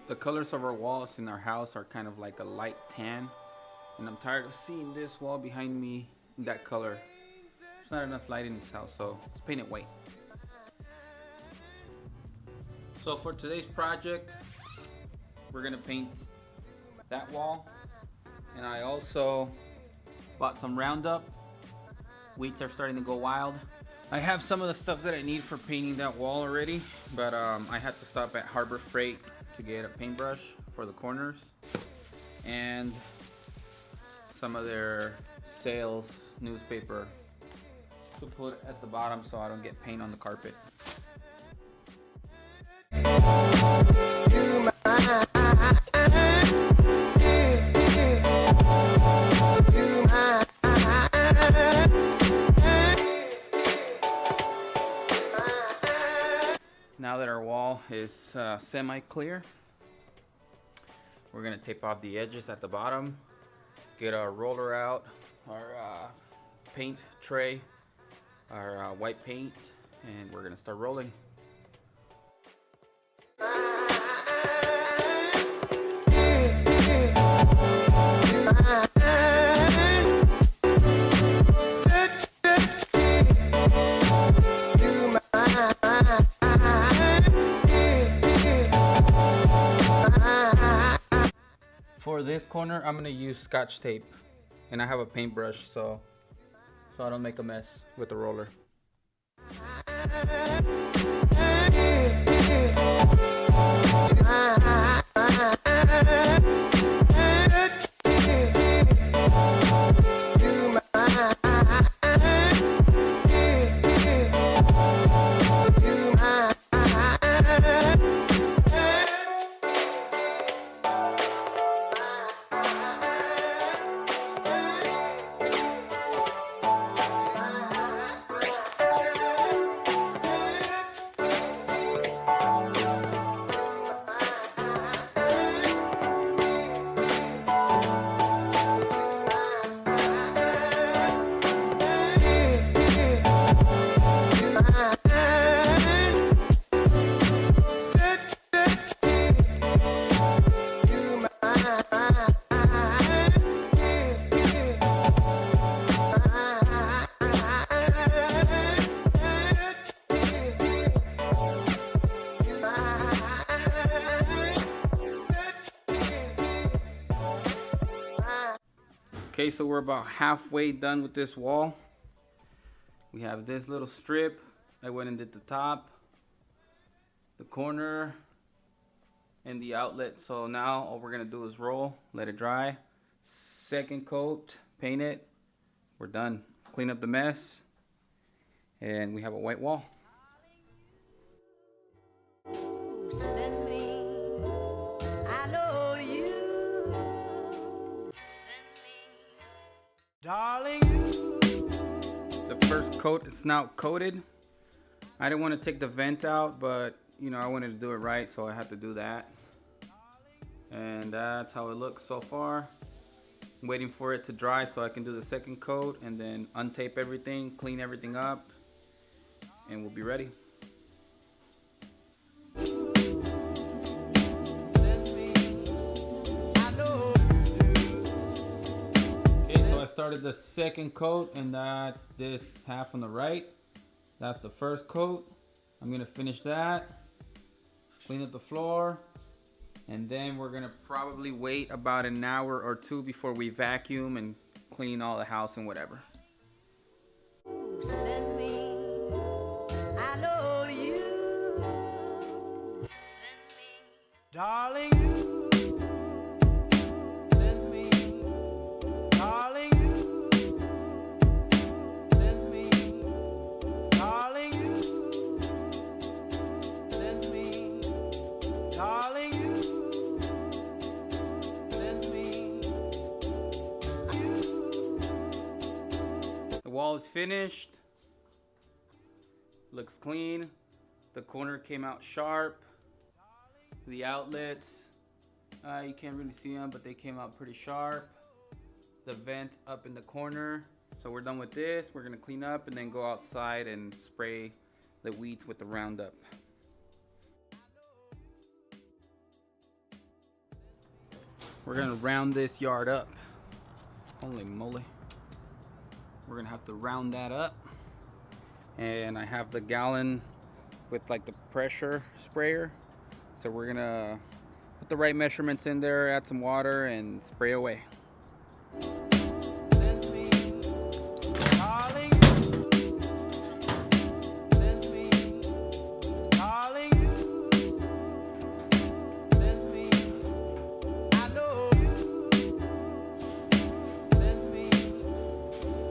The colors of our walls in our house are kind of like a light tan, and I'm tired of seeing this wall behind me that color. There's not enough light in this house, so let's paint it white. So for today's project, we're gonna paint that wall, and I also bought some Roundup. Weeds are starting to go wild. I have some of the stuff that I need for painting that wall already, but I had to stop at Harbor Freight to get a paintbrush for the corners and some of their sales newspaper to put at the bottom so I don't get paint on the carpet. Now that our wall is semi-clear, we're gonna tape off the edges at the bottom, get our roller out, our paint tray, our white paint, and we're gonna start rolling. For this corner, I'm gonna use Scotch tape, and I have a paintbrush, so I don't make a mess with the roller. Okay, so we're about halfway done with this wall. We have this little strip. I went and did the top, the corner, and the outlet. So now all we're gonna do is roll, let it dry, second coat, paint it. We're done. Clean up the mess, and we have a white wall. Send me, I know you. Send me, darling, you. The first coat is now coated. I didn't want to take the vent out, but you know, I wanted to do it right, so I had to do that. And that's how it looks so far. I'm waiting for it to dry so I can do the second coat and then untape everything, clean everything up, and we'll be ready. I started the second coat, and that's this half on the right. That's the first coat. I'm gonna finish that, clean up the floor, and then we're gonna probably wait about an hour or two before we vacuum and clean all the house and whatever. Send me, I know you. Send me, darling, you. Send me, darling, you. Send me, darling, you. Send me, darling, you. Send me, you. The wall is finished. Looks clean. The corner came out sharp. The outlets, you can't really see them, but they came out pretty sharp. The vent up in the corner. So we're done with this. We're gonna clean up and then go outside and spray the weeds with the Roundup. We're gonna round this yard up. Holy moly. We're gonna have to round that up. And I have the gallon with like the pressure sprayer. So we're gonna put the right measurements in there, add some water, and spray away. Send me, calling you. Send me, calling you. Send me, I know you. Send me,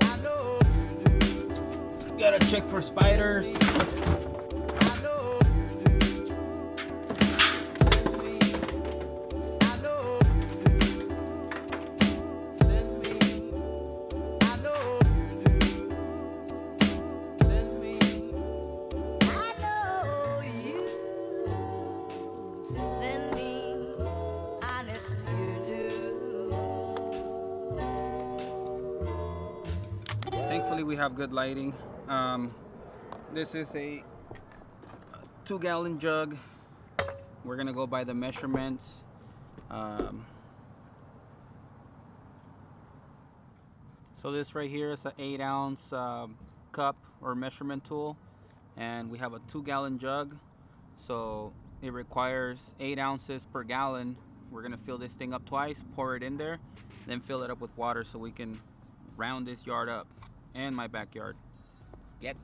I know you do. Gotta check for spiders. I know you do. Send me, I know you do. Send me, I know you do. Send me, I know you. Send me, honest you do. Thankfully we have good lighting. This is a 2-gallon jug. We're gonna go by the measurements. So this right here is an 8-ounce cup or measurement tool, and we have a 2-gallon jug, so it requires 8 ounces per gallon. We're gonna fill this thing up twice, pour it in there, then fill it up with water so we can round this yard up and my backyard. Get.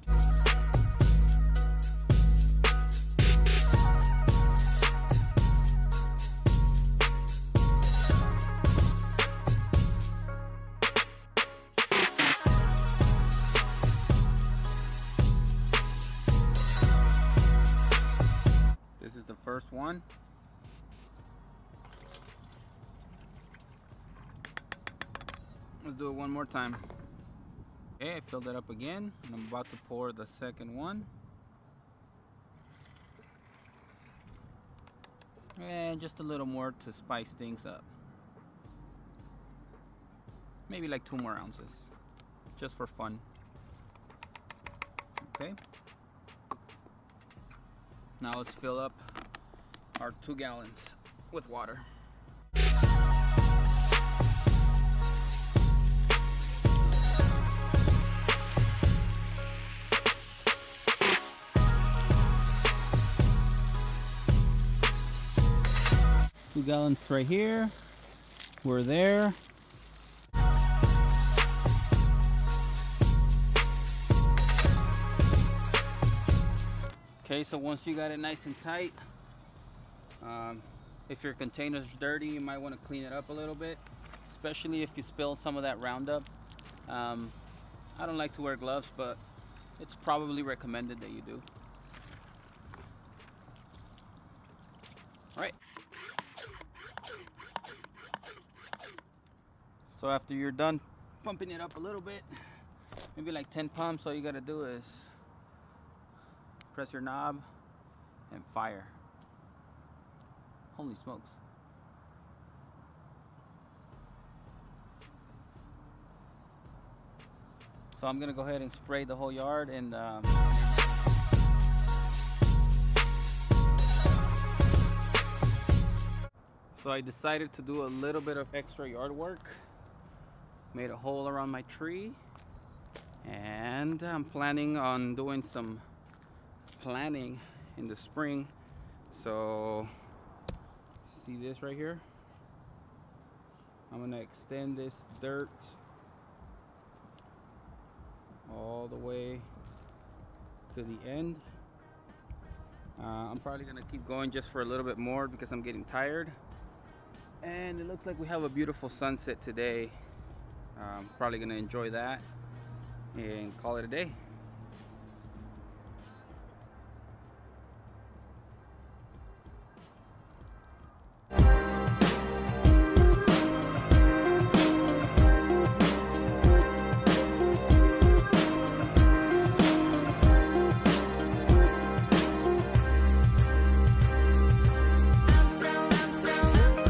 This is the first one. Let's do it one more time. Okay, I filled it up again, and I'm about to pour the second one. And just a little more to spice things up. Maybe like 2 more ounces, just for fun. Okay. Now let's fill up our 2 gallons with water. Two gallons right here. We're there. Okay, so once you got it nice and tight, if your container's dirty, you might want to clean it up a little bit, especially if you spilled some of that Roundup. I don't like to wear gloves, but it's probably recommended that you do. All right. So after you're done pumping it up a little bit, maybe like 10 pumps, all you gotta do is press your knob and fire. Holy smokes. So I'm gonna go ahead and spray the whole yard, and so I decided to do a little bit of extra yard work. Made a hole around my tree, and I'm planning on doing some planting in the spring. So see this right here? I'm gonna extend this dirt all the way to the end. I'm probably gonna keep going just for a little bit more because I'm getting tired. And it looks like we have a beautiful sunset today. Probably gonna enjoy that and call it a day.